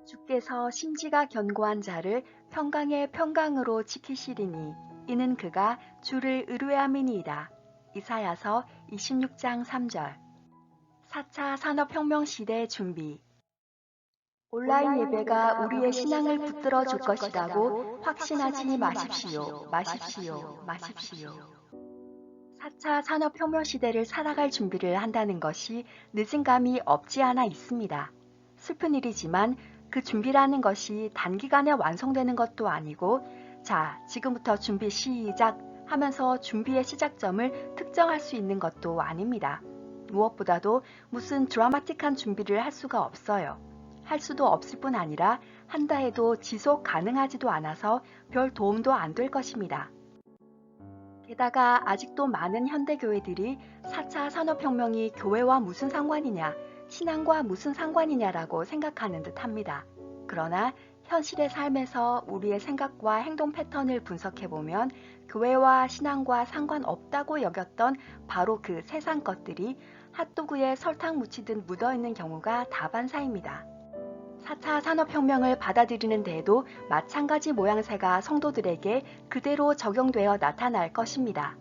주께서 심지가 견고한 자를 평강의 평강으로 지키시리니 이는 그가 주를 의뢰함이니이다. 이사야서 26장 3절. 4차 산업혁명 시대 준비. 온라인 예배가 우리의 신앙을 붙들어 줄 것이라고 확신하지 마십시오. 마십시오. 마십시오. 4차 산업혁명 시대를 살아갈 준비를 한다는 것이 늦은 감이 없지 않아 있습니다. 슬픈 일이지만 그 준비라는 것이 단기간에 완성되는 것도 아니고, 자, 지금부터 준비 시작 하면서 준비의 시작점을 특정할 수 있는 것도 아닙니다. 무엇보다도 무슨 드라마틱한 준비를 할 수가 없어요. 할 수도 없을 뿐 아니라 한다 해도 지속 가능하지도 않아서 별 도움도 안 될 것입니다. 게다가 아직도 많은 현대교회들이 4차 산업혁명이 교회와 무슨 상관이냐, 신앙과 무슨 상관이냐라고 생각하는 듯 합니다. 그러나 현실의 삶에서 우리의 생각과 행동 패턴을 분석해보면 교회와 신앙과 상관없다고 여겼던 바로 그 세상 것들이 핫도그에 설탕 묻히듯 묻어있는 경우가 다반사입니다. 4차 산업혁명을 받아들이는 데에도 마찬가지 모양새가 성도들에게 그대로 적용되어 나타날 것입니다.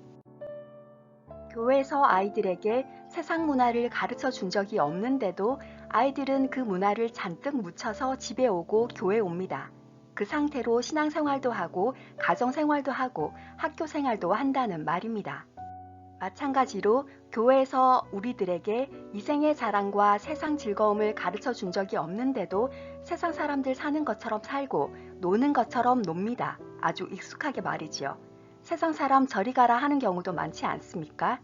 교회에서 아이들에게 세상 문화를 가르쳐 준 적이 없는데도 아이들은 그 문화를 잔뜩 묻혀서 집에 오고 교회에 옵니다. 그 상태로 신앙생활도 하고 가정생활도 하고 학교생활도 한다는 말입니다. 마찬가지로 교회에서 우리들에게 이생의 자랑과 세상 즐거움을 가르쳐 준 적이 없는데도 세상 사람들 사는 것처럼 살고 노는 것처럼 놉니다. 아주 익숙하게 말이지요. 세상 사람 저리 가라 하는 경우도 많지 않습니까?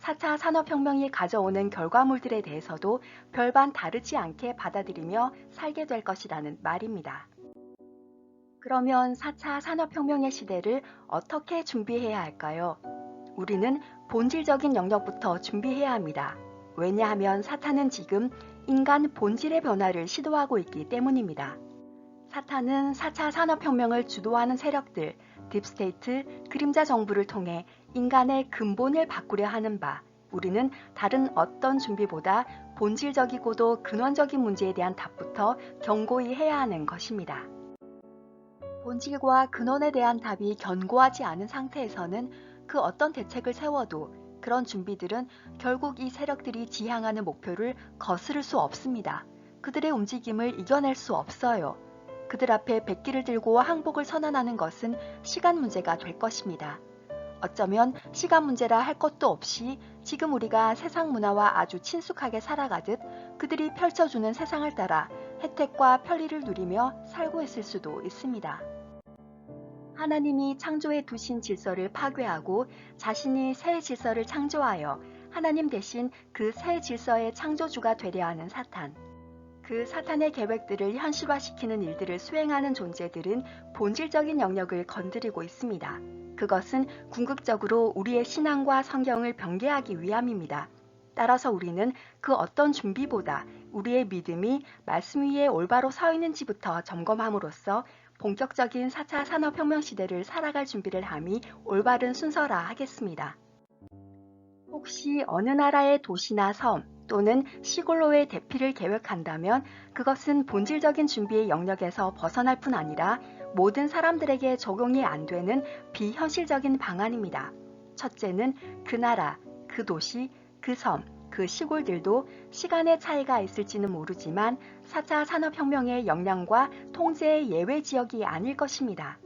4차 산업혁명이 가져오는 결과물들에 대해서도 별반 다르지 않게 받아들이며 살게 될 것이라는 말입니다. 그러면 4차 산업혁명의 시대를 어떻게 준비해야 할까요? 우리는 본질적인 영역부터 준비해야 합니다. 왜냐하면 사탄은 지금 인간 본질의 변화를 시도하고 있기 때문입니다. 사탄은 4차 산업혁명을 주도하는 세력들, 딥스테이트, 그림자 정부를 통해 인간의 근본을 바꾸려 하는 바, 우리는 다른 어떤 준비보다 본질적이고도 근원적인 문제에 대한 답부터 견고히 해야 하는 것입니다. 본질과 근원에 대한 답이 견고하지 않은 상태에서는 그 어떤 대책을 세워도 그런 준비들은 결국 이 세력들이 지향하는 목표를 거스를 수 없습니다. 그들의 움직임을 이겨낼 수 없어요. 그들 앞에 백기를 들고 항복을 선언하는 것은 시간 문제가 될 것입니다. 어쩌면 시간 문제라 할 것도 없이 지금 우리가 세상 문화와 아주 친숙하게 살아가듯 그들이 펼쳐주는 세상을 따라 혜택과 편리를 누리며 살고 있을 수도 있습니다. 하나님이 창조해 두신 질서를 파괴하고 자신이 새 질서를 창조하여 하나님 대신 그 새 질서의 창조주가 되려 하는 사탄. 그 사탄의 계획들을 현실화시키는 일들을 수행하는 존재들은 본질적인 영역을 건드리고 있습니다. 그것은 궁극적으로 우리의 신앙과 성경을 변개하기 위함입니다. 따라서 우리는 그 어떤 준비보다 우리의 믿음이 말씀 위에 올바로 서 있는지부터 점검함으로써 본격적인 4차 산업혁명 시대를 살아갈 준비를 함이 올바른 순서라 하겠습니다. 혹시 어느 나라의 도시나 섬 또는 시골로의 대피를 계획한다면 그것은 본질적인 준비의 영역에서 벗어날 뿐 아니라 모든 사람들에게 적용이 안 되는 비현실적인 방안입니다. 첫째는 그 나라, 그 도시, 그 섬, 그 시골들도 시간의 차이가 있을지는 모르지만 4차 산업혁명의 역량과 통제의 예외 지역이 아닐 것입니다.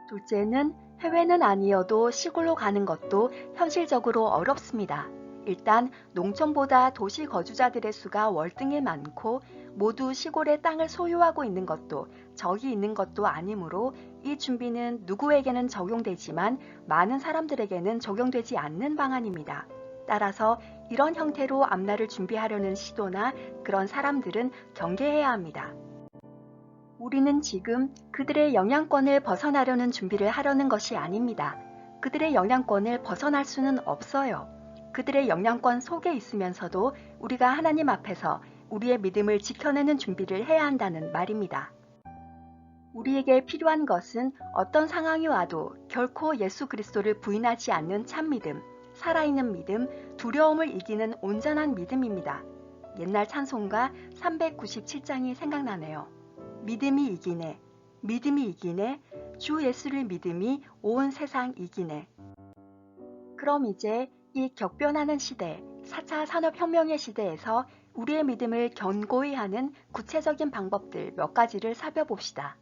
둘째는 해외는 아니어도 시골로 가는 것도 현실적으로 어렵습니다. 일단 농촌보다 도시 거주자들의 수가 월등히 많고 모두 시골의 땅을 소유하고 있는 것도 적이 있는 것도 아니므로 이 준비는 누구에게는 적용되지만 많은 사람들에게는 적용되지 않는 방안입니다. 따라서 이런 형태로 앞날을 준비하려는 시도나 그런 사람들은 경계해야 합니다. 우리는 지금 그들의 영향권을 벗어나려는 준비를 하려는 것이 아닙니다. 그들의 영향권을 벗어날 수는 없어요. 그들의 영향권 속에 있으면서도 우리가 하나님 앞에서 우리의 믿음을 지켜내는 준비를 해야 한다는 말입니다. 우리에게 필요한 것은 어떤 상황이 와도 결코 예수 그리스도를 부인하지 않는 참 믿음, 살아있는 믿음, 두려움을 이기는 온전한 믿음입니다. 옛날 찬송가 397장이 생각나네요. 믿음이 이기네, 믿음이 이기네, 주 예수를 믿음이 온 세상 이기네. 그럼 이제 이 격변하는 시대, 4차 산업혁명의 시대에서 우리의 믿음을 견고히 하는 구체적인 방법들 몇 가지를 살펴봅시다.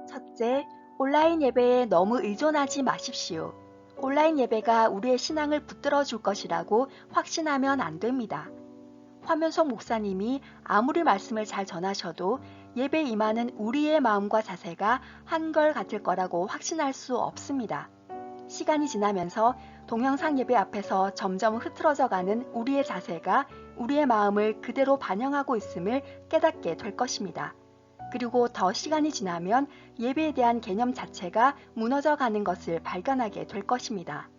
첫째, 온라인 예배에 너무 의존하지 마십시오. 온라인 예배가 우리의 신앙을 붙들어 줄 것이라고 확신하면 안 됩니다. 화면석 목사님이 아무리 말씀을 잘 전하셔도 예배 임하는 우리의 마음과 자세가 한결같을 거라고 확신할 수 없습니다. 시간이 지나면서 동영상 예배 앞에서 점점 흐트러져 가는 우리의 자세가 우리의 마음을 그대로 반영하고 있음을 깨닫게 될 것입니다. 그리고 더 시간이 지나면 예배에 대한 개념 자체가 무너져 가는 것을 발견하게 될 것입니다.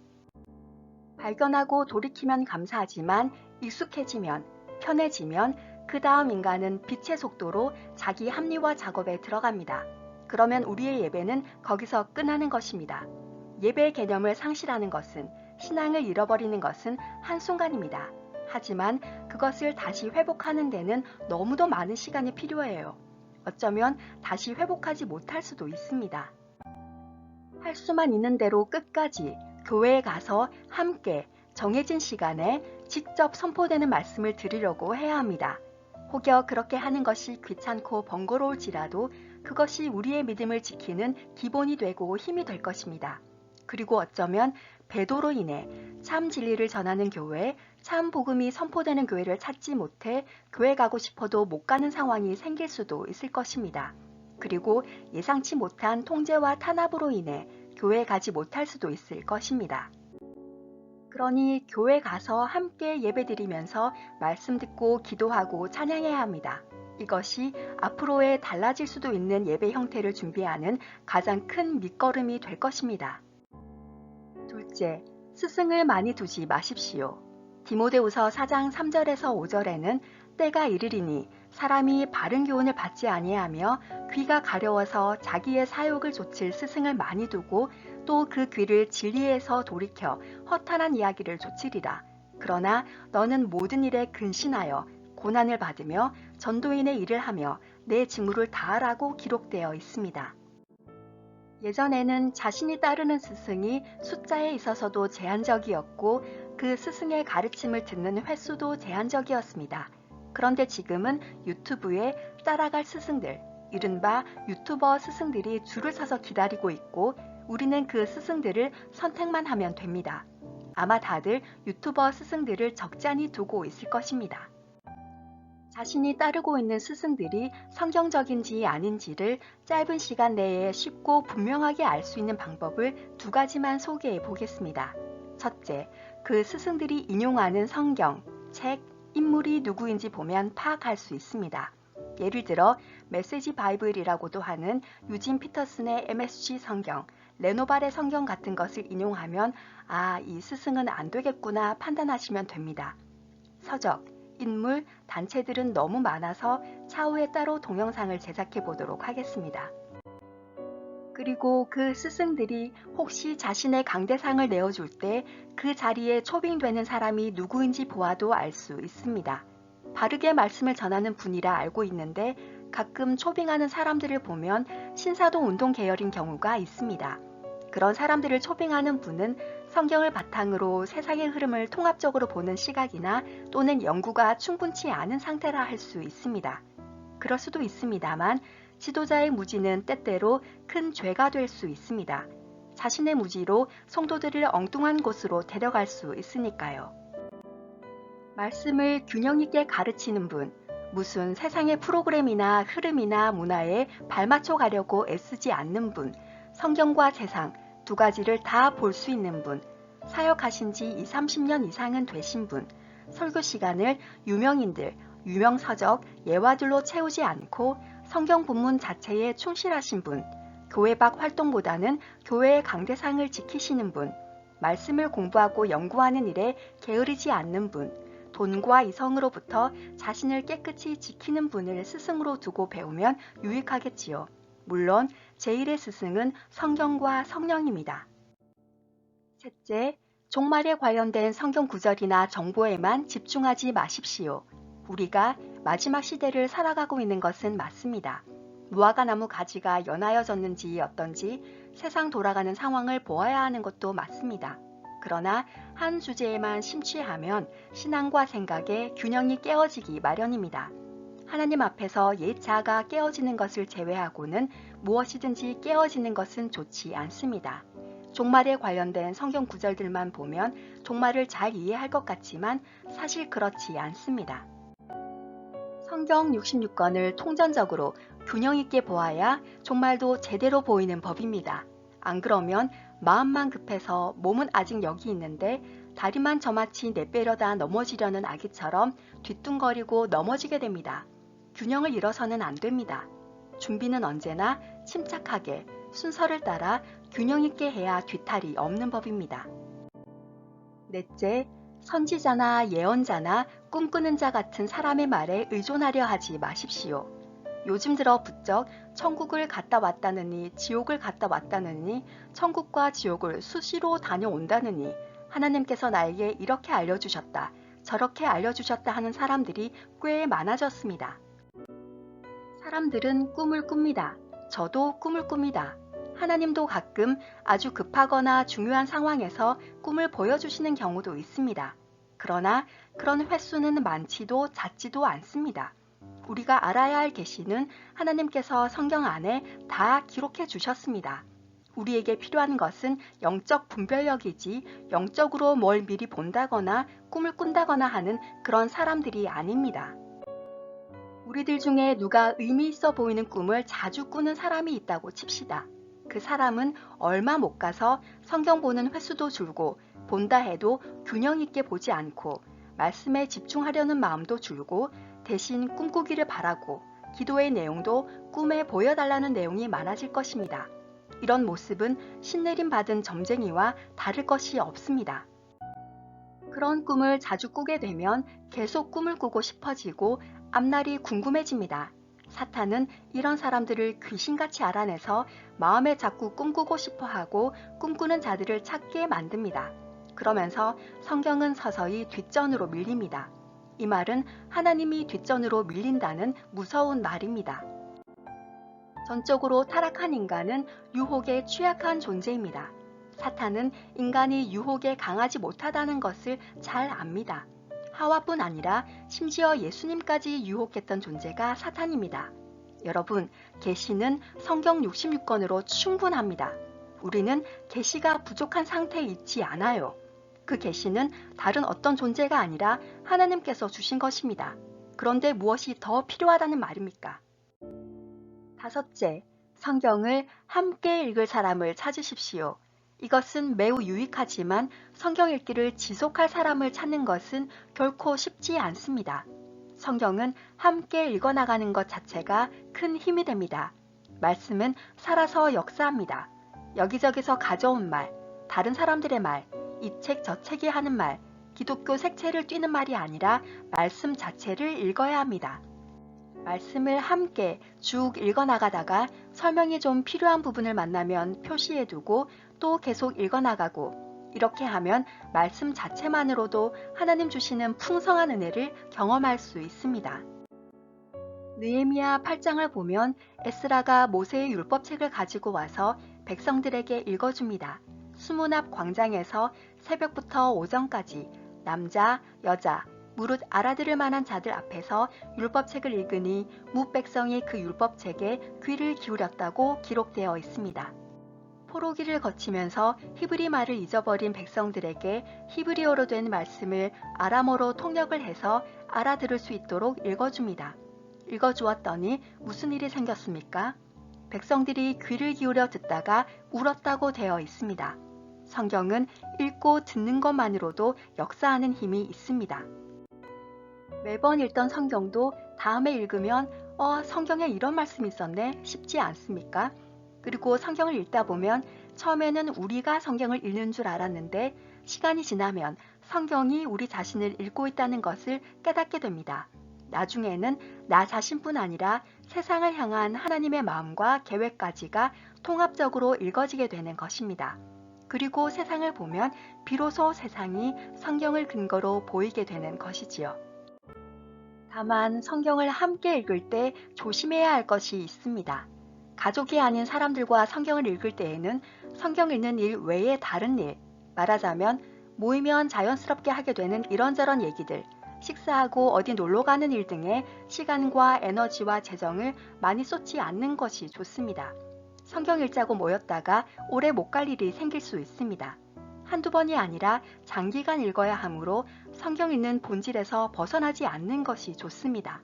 발견하고 돌이키면 감사하지만 익숙해지면, 편해지면 그 다음 인간은 빛의 속도로 자기 합리화 작업에 들어갑니다. 그러면 우리의 예배는 거기서 끝나는 것입니다. 예배의 개념을 상실하는 것은, 신앙을 잃어버리는 것은 한순간입니다. 하지만 그것을 다시 회복하는 데는 너무도 많은 시간이 필요해요. 어쩌면 다시 회복하지 못할 수도 있습니다. 할 수만 있는 대로 끝까지 교회에 가서 함께 정해진 시간에 직접 선포되는 말씀을 들으려고 해야 합니다. 혹여 그렇게 하는 것이 귀찮고 번거로울지라도 그것이 우리의 믿음을 지키는 기본이 되고 힘이 될 것입니다. 그리고 어쩌면 배도로 인해 참 진리를 전하는 교회, 참 복음이 선포되는 교회를 찾지 못해 교회 가고 싶어도 못 가는 상황이 생길 수도 있을 것입니다. 그리고 예상치 못한 통제와 탄압으로 인해 교회에 가지 못할 수도 있을 것입니다. 그러니 교회 가서 함께 예배드리면서 말씀 듣고 기도하고 찬양해야 합니다. 이것이 앞으로의 달라질 수도 있는 예배 형태를 준비하는 가장 큰 밑거름이 될 것입니다. 둘째, 스승을 많이 두지 마십시오. 디모데후서 4장 3절에서 5절에는 때가 이르리니 사람이 바른 교훈을 받지 아니하며 귀가 가려워서 자기의 사욕을 좇을 스승을 많이 두고 또 그 귀를 진리에서 돌이켜 허탄한 이야기를 좇으리라. 그러나 너는 모든 일에 근신하여 고난을 받으며 전도인의 일을 하며 내 직무를 다하라고 기록되어 있습니다. 예전에는 자신이 따르는 스승이 숫자에 있어서도 제한적이었고 그 스승의 가르침을 듣는 횟수도 제한적이었습니다. 그런데 지금은 유튜브에 따라갈 스승들, 이른바 유튜버 스승들이 줄을 서서 기다리고 있고 우리는 그 스승들을 선택만 하면 됩니다. 아마 다들 유튜버 스승들을 적잖이 두고 있을 것입니다. 자신이 따르고 있는 스승들이 성경적인지 아닌지를 짧은 시간 내에 쉽고 분명하게 알 수 있는 방법을 두 가지만 소개해 보겠습니다. 첫째, 그 스승들이 인용하는 성경, 책, 인물이 누구인지 보면 파악할 수 있습니다. 예를 들어 메시지 바이블이라고도 하는 유진 피터슨의 MSG 성경, 레노발의 성경 같은 것을 인용하면 이 스승은 안 되겠구나 판단하시면 됩니다. 서적, 인물, 단체들은 너무 많아서 차후에 따로 동영상을 제작해 보도록 하겠습니다. 그리고 그 스승들이 혹시 자신의 강대상을 내어줄 때 그 자리에 초빙되는 사람이 누구인지 보아도 알 수 있습니다. 바르게 말씀을 전하는 분이라 알고 있는데 가끔 초빙하는 사람들을 보면 신사동 운동 계열인 경우가 있습니다. 그런 사람들을 초빙하는 분은 성경을 바탕으로 세상의 흐름을 통합적으로 보는 시각이나 또는 연구가 충분치 않은 상태라 할 수 있습니다. 그럴 수도 있습니다만 지도자의 무지는 때때로 큰 죄가 될 수 있습니다. 자신의 무지로 성도들을 엉뚱한 곳으로 데려갈 수 있으니까요. 말씀을 균형 있게 가르치는 분, 무슨 세상의 프로그램이나 흐름이나 문화에 발맞춰 가려고 애쓰지 않는 분, 성경과 세상 두 가지를 다 볼 수 있는 분, 사역하신 지 20, 30년 이상은 되신 분, 설교 시간을 유명인들, 유명서적, 예화들로 채우지 않고 성경 본문 자체에 충실하신 분, 교회 밖 활동보다는 교회의 강대상을 지키시는 분, 말씀을 공부하고 연구하는 일에 게으르지 않는 분, 돈과 이성으로부터 자신을 깨끗이 지키는 분을 스승으로 두고 배우면 유익하겠지요. 물론 제1의 스승은 성경과 성령입니다. 셋째, 종말에 관련된 성경 구절이나 정보에만 집중하지 마십시오. 우리가 마지막 시대를 살아가고 있는 것은 맞습니다. 무화과 나무 가지가 연하여졌는지 어떤지 세상 돌아가는 상황을 보아야 하는 것도 맞습니다. 그러나 한 주제에만 심취하면 신앙과 생각의 균형이 깨어지기 마련입니다. 하나님 앞에서 옛 자아가 깨어지는 것을 제외하고는 무엇이든지 깨어지는 것은 좋지 않습니다. 종말에 관련된 성경 구절들만 보면 종말을 잘 이해할 것 같지만 사실 그렇지 않습니다. 성경 66권을 통전적으로 균형 있게 보아야 종말도 제대로 보이는 법입니다. 안 그러면 마음만 급해서 몸은 아직 여기 있는데 다리만 저마치 내빼려다 넘어지려는 아기처럼 뒤뚱거리고 넘어지게 됩니다. 균형을 잃어서는 안 됩니다. 준비는 언제나 침착하게 순서를 따라 균형 있게 해야 뒤탈이 없는 법입니다. 넷째, 선지자나 예언자나 꿈꾸는 자 같은 사람의 말에 의존하려 하지 마십시오. 요즘 들어 부쩍 천국을 갔다 왔다느니 지옥을 갔다 왔다느니 천국과 지옥을 수시로 다녀온다느니 하나님께서 나에게 이렇게 알려주셨다, 저렇게 알려주셨다 하는 사람들이 꽤 많아졌습니다. 사람들은 꿈을 꿉니다. 저도 꿈을 꿉니다. 하나님도 가끔 아주 급하거나 중요한 상황에서 꿈을 보여주시는 경우도 있습니다. 그러나 그런 횟수는 많지도 잦지도 않습니다. 우리가 알아야 할 계시는 하나님께서 성경 안에 다 기록해 주셨습니다. 우리에게 필요한 것은 영적 분별력이지 영적으로 뭘 미리 본다거나 꿈을 꾼다거나 하는 그런 사람들이 아닙니다. 우리들 중에 누가 의미 있어 보이는 꿈을 자주 꾸는 사람이 있다고 칩시다. 그 사람은 얼마 못 가서 성경 보는 횟수도 줄고 본다 해도 균형 있게 보지 않고 말씀에 집중하려는 마음도 줄고 대신 꿈꾸기를 바라고 기도의 내용도 꿈에 보여달라는 내용이 많아질 것입니다. 이런 모습은 신내림 받은 점쟁이와 다를 것이 없습니다. 그런 꿈을 자주 꾸게 되면 계속 꿈을 꾸고 싶어지고 앞날이 궁금해집니다. 사탄은 이런 사람들을 귀신같이 알아내서 마음에 자꾸 꿈꾸고 싶어하고 꿈꾸는 자들을 찾게 만듭니다. 그러면서 성경은 서서히 뒷전으로 밀립니다. 이 말은 하나님이 뒷전으로 밀린다는 무서운 말입니다. 전적으로 타락한 인간은 유혹에 취약한 존재입니다. 사탄은 인간이 유혹에 강하지 못하다는 것을 잘 압니다. 하와뿐 아니라 심지어 예수님까지 유혹했던 존재가 사탄입니다. 여러분, 계시는 성경 66권으로 충분합니다. 우리는 계시가 부족한 상태에 있지 않아요. 그 계시는 다른 어떤 존재가 아니라 하나님께서 주신 것입니다. 그런데 무엇이 더 필요하다는 말입니까? 다섯째, 성경을 함께 읽을 사람을 찾으십시오. 이것은 매우 유익하지만 성경 읽기를 지속할 사람을 찾는 것은 결코 쉽지 않습니다. 성경은 함께 읽어나가는 것 자체가 큰 힘이 됩니다. 말씀은 살아서 역사합니다. 여기저기서 가져온 말, 다른 사람들의 말, 이 책 저 책이 하는 말, 기독교 색채를 띠는 말이 아니라 말씀 자체를 읽어야 합니다. 말씀을 함께 쭉 읽어나가다가 설명이 좀 필요한 부분을 만나면 표시해두고 또 계속 읽어나가고 이렇게 하면 말씀 자체만으로도 하나님 주시는 풍성한 은혜를 경험할 수 있습니다. 느헤미야 8장을 보면 에스라가 모세의 율법책을 가지고 와서 백성들에게 읽어줍니다. 수문 앞 광장에서 새벽부터 오전까지 남자, 여자, 무릇 알아들을 만한 자들 앞에서 율법책을 읽으니 무백성이 그 율법책에 귀를 기울였다고 기록되어 있습니다. 포로기를 거치면서 히브리 말을 잊어버린 백성들에게 히브리어로 된 말씀을 아람어로 통역을 해서 알아들을 수 있도록 읽어줍니다. 읽어주었더니 무슨 일이 생겼습니까? 백성들이 귀를 기울여 듣다가 울었다고 되어 있습니다. 성경은 읽고 듣는 것만으로도 역사하는 힘이 있습니다. 매번 읽던 성경도 다음에 읽으면 성경에 이런 말씀이 있었네 싶지 않습니까? 그리고 성경을 읽다 보면 처음에는 우리가 성경을 읽는 줄 알았는데 시간이 지나면 성경이 우리 자신을 읽고 있다는 것을 깨닫게 됩니다. 나중에는 나 자신뿐 아니라 세상을 향한 하나님의 마음과 계획까지가 통합적으로 읽어지게 되는 것입니다. 그리고 세상을 보면 비로소 세상이 성경을 근거로 보이게 되는 것이지요. 다만 성경을 함께 읽을 때 조심해야 할 것이 있습니다. 가족이 아닌 사람들과 성경을 읽을 때에는 성경 읽는 일 외에 다른 일, 말하자면 모이면 자연스럽게 하게 되는 이런저런 얘기들, 식사하고 어디 놀러 가는 일 등에 시간과 에너지와 재정을 많이 쏟지 않는 것이 좋습니다. 성경 읽자고 모였다가 오래 못 갈 일이 생길 수 있습니다. 한두 번이 아니라 장기간 읽어야 하므로 성경 읽는 본질에서 벗어나지 않는 것이 좋습니다.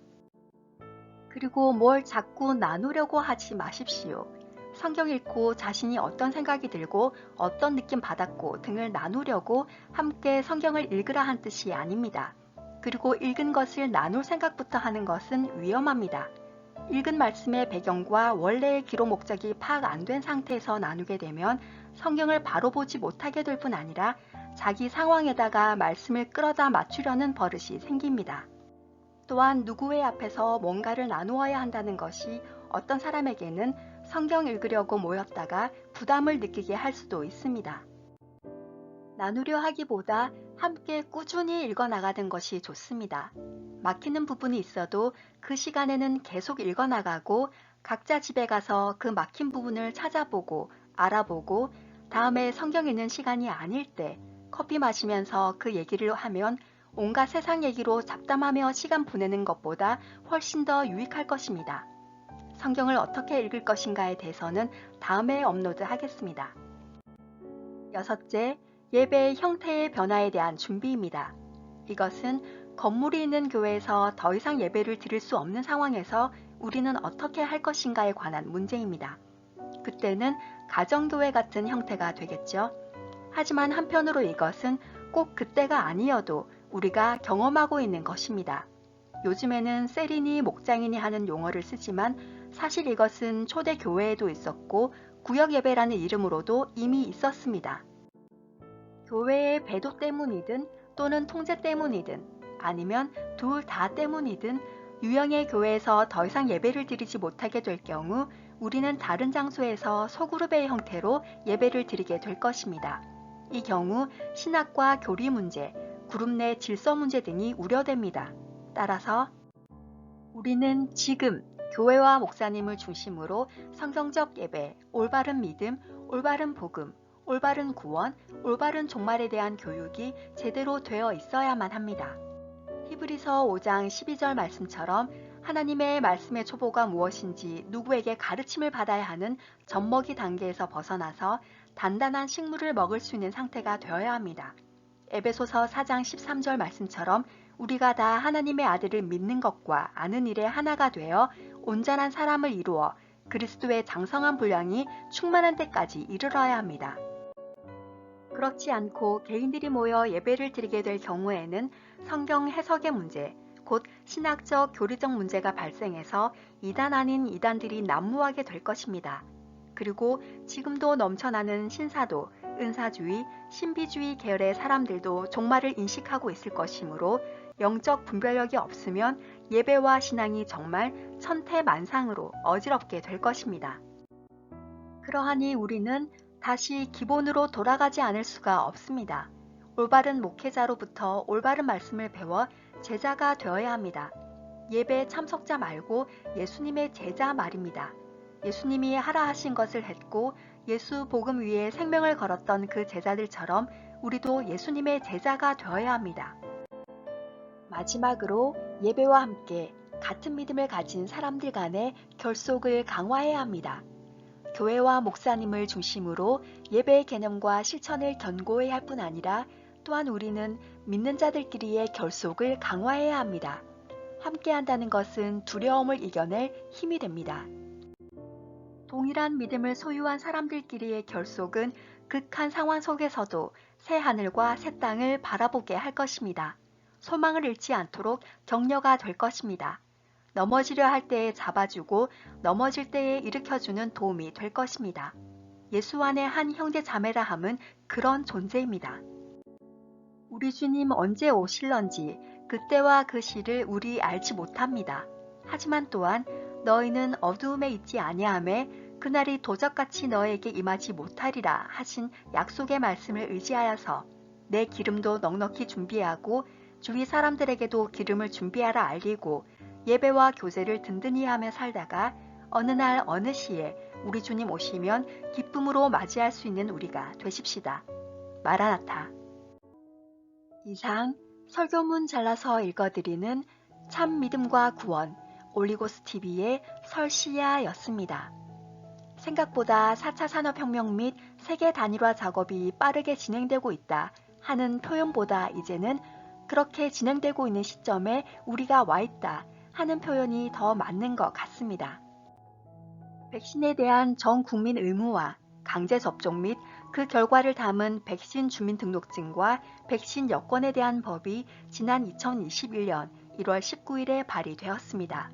그리고 뭘 자꾸 나누려고 하지 마십시오. 성경 읽고 자신이 어떤 생각이 들고 어떤 느낌 받았고 등을 나누려고 함께 성경을 읽으라 한 뜻이 아닙니다. 그리고 읽은 것을 나눌 생각부터 하는 것은 위험합니다. 읽은 말씀의 배경과 원래의 기록 목적이 파악 안 된 상태에서 나누게 되면 성경을 바로 보지 못하게 될 뿐 아니라 자기 상황에다가 말씀을 끌어다 맞추려는 버릇이 생깁니다. 또한 누구의 앞에서 뭔가를 나누어야 한다는 것이 어떤 사람에게는 성경 읽으려고 모였다가 부담을 느끼게 할 수도 있습니다. 나누려 하기보다 함께 꾸준히 읽어나가는 것이 좋습니다. 막히는 부분이 있어도 그 시간에는 계속 읽어나가고 각자 집에 가서 그 막힌 부분을 찾아보고 알아보고 다음에 성경 읽는 시간이 아닐 때 커피 마시면서 그 얘기를 하면 온갖 세상 얘기로 잡담하며 시간 보내는 것보다 훨씬 더 유익할 것입니다. 성경을 어떻게 읽을 것인가에 대해서는 다음에 업로드하겠습니다. 여섯째, 예배의 형태의 변화에 대한 준비입니다. 이것은 건물이 있는 교회에서 더 이상 예배를 드릴 수 없는 상황에서 우리는 어떻게 할 것인가에 관한 문제입니다. 그때는 가정교회 같은 형태가 되겠죠. 하지만 한편으로 이것은 꼭 그때가 아니어도 우리가 경험하고 있는 것입니다. 요즘에는 세리니 목장이니 하는 용어를 쓰지만 사실 이것은 초대 교회에도 있었고 구역 예배라는 이름으로도 이미 있었습니다. 교회의 배도 때문이든 또는 통제 때문이든 아니면 둘 다 때문이든 유형의 교회에서 더 이상 예배를 드리지 못하게 될 경우 우리는 다른 장소에서 소그룹의 형태로 예배를 드리게 될 것입니다. 이 경우 신학과 교리 문제, 그룹 내 질서 문제 등이 우려됩니다. 따라서 우리는 지금 교회와 목사님을 중심으로 성경적 예배, 올바른 믿음, 올바른 복음, 올바른 구원, 올바른 종말에 대한 교육이 제대로 되어 있어야만 합니다. 히브리서 5장 12절 말씀처럼 하나님의 말씀의 초보가 무엇인지 누구에게 가르침을 받아야 하는 젖먹이 단계에서 벗어나서 단단한 식물을 먹을 수 있는 상태가 되어야 합니다. 에베소서 4장 13절 말씀처럼 우리가 다 하나님의 아들을 믿는 것과 아는 일에 하나가 되어 온전한 사람을 이루어 그리스도의 장성한 분량이 충만한 때까지 이르러야 합니다. 그렇지 않고 개인들이 모여 예배를 드리게 될 경우에는 성경 해석의 문제, 곧 신학적 교리적 문제가 발생해서 이단 아닌 이단들이 난무하게 될 것입니다. 그리고 지금도 넘쳐나는 신사도, 은사주의, 신비주의 계열의 사람들도 종말을 인식하고 있을 것이므로 영적 분별력이 없으면 예배와 신앙이 정말 천태만상으로 어지럽게 될 것입니다. 그러하니 우리는 다시 기본으로 돌아가지 않을 수가 없습니다. 올바른 목회자로부터 올바른 말씀을 배워 제자가 되어야 합니다. 예배 참석자 말고 예수님의 제자 말입니다. 예수님이 하라 하신 것을 했고 예수 복음 위에 생명을 걸었던 그 제자들처럼 우리도 예수님의 제자가 되어야 합니다. 마지막으로 예배와 함께 같은 믿음을 가진 사람들 간의 결속을 강화해야 합니다. 교회와 목사님을 중심으로 예배의 개념과 실천을 견고해야 할 뿐 아니라 또한 우리는 믿는 자들끼리의 결속을 강화해야 합니다. 함께 한다는 것은 두려움을 이겨낼 힘이 됩니다. 동일한 믿음을 소유한 사람들끼리의 결속은 극한 상황 속에서도 새 하늘과 새 땅을 바라보게 할 것입니다. 소망을 잃지 않도록 격려가 될 것입니다. 넘어지려 할 때에 잡아주고 넘어질 때에 일으켜주는 도움이 될 것입니다. 예수 안의 한 형제 자매라 함은 그런 존재입니다. 우리 주님 언제 오실런지 그때와 그 시를 우리 알지 못합니다. 하지만 또한 너희는 어두움에 있지 아니하매 그날이 도적같이 너에게 임하지 못하리라 하신 약속의 말씀을 의지하여서 내 기름도 넉넉히 준비하고 주위 사람들에게도 기름을 준비하라 알리고 예배와 교제를 든든히 하며 살다가 어느 날 어느 시에 우리 주님 오시면 기쁨으로 맞이할 수 있는 우리가 되십시다. 마라나타. 이상 설교문 잘라서 읽어드리는 참 믿음과 구원 올리고스 TV의 설시야였습니다. 생각보다 4차 산업혁명 및 세계 단일화 작업이 빠르게 진행되고 있다 하는 표현보다 이제는 그렇게 진행되고 있는 시점에 우리가 와 있다 하는 표현이 더 맞는 것 같습니다. 백신에 대한 전 국민 의무화, 강제 접종 및 그 결과를 담은 백신 주민등록증과 백신 여권에 대한 법이 지난 2021년 1월 19일에 발의되었습니다.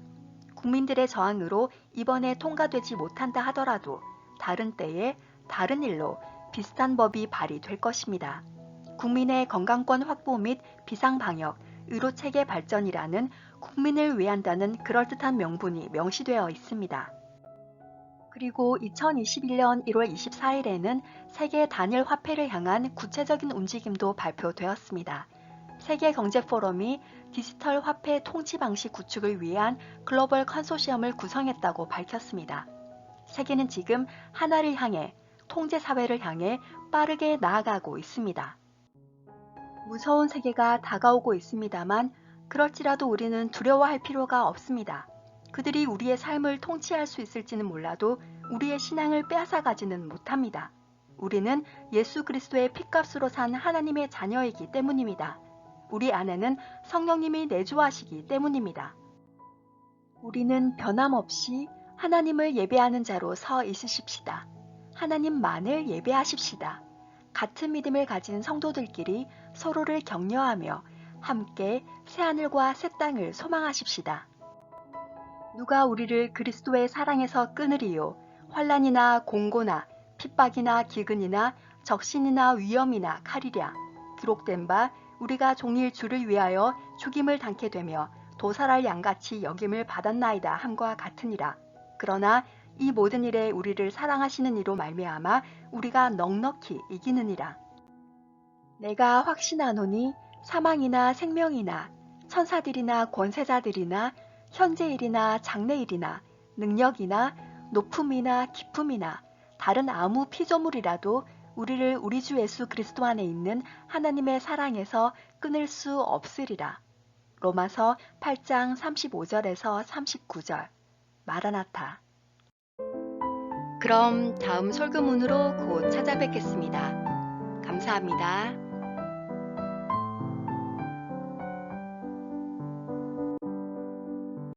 국민들의 저항으로 이번에 통과되지 못한다 하더라도 다른 때에 다른 일로 비슷한 법이 발의될 것입니다. 국민의 건강권 확보 및 비상방역, 의료체계 발전이라는 국민을 위한다는 그럴듯한 명분이 명시되어 있습니다. 그리고 2021년 1월 24일에는 세계 단일 화폐를 향한 구체적인 움직임도 발표되었습니다. 세계 경제 포럼이 디지털 화폐 통치 방식 구축을 위한 글로벌 컨소시엄을 구성했다고 밝혔습니다. 세계는 지금 하나를 향해, 통제 사회를 향해 빠르게 나아가고 있습니다. 무서운 세계가 다가오고 있습니다만 그럴지라도 우리는 두려워할 필요가 없습니다. 그들이 우리의 삶을 통치할 수 있을지는 몰라도 우리의 신앙을 빼앗아가지는 못합니다. 우리는 예수 그리스도의 핏값으로 산 하나님의 자녀이기 때문입니다. 우리 안에는 성령님이 내주하시기 때문입니다. 우리는 변함없이 하나님을 예배하는 자로 서 있으십시다. 하나님만을 예배하십시다. 같은 믿음을 가진 성도들끼리 서로를 격려하며 함께 새하늘과 새 땅을 소망하십시다. 누가 우리를 그리스도의 사랑에서 끊으리요? 환난이나 공고나 핍박이나 기근이나 적신이나 위험이나 칼이랴. 기록된 바 우리가 종일 주를 위하여 죽임을 당케 되며 도살할 양같이 여김을 받았나이다 함과 같으니라. 그러나 이 모든 일에 우리를 사랑하시는 이로 말미암아 우리가 넉넉히 이기느니라. 내가 확신하노니 사망이나 생명이나 천사들이나 권세자들이나 현재일이나 장래일이나 능력이나 높음이나 깊음이나 다른 아무 피조물이라도 우리를 우리 주 예수 그리스도 안에 있는 하나님의 사랑에서 끊을 수 없으리라. 로마서 8장 35절에서 39절. 마라나타. 그럼 다음 설교문으로 곧 찾아뵙겠습니다. 감사합니다.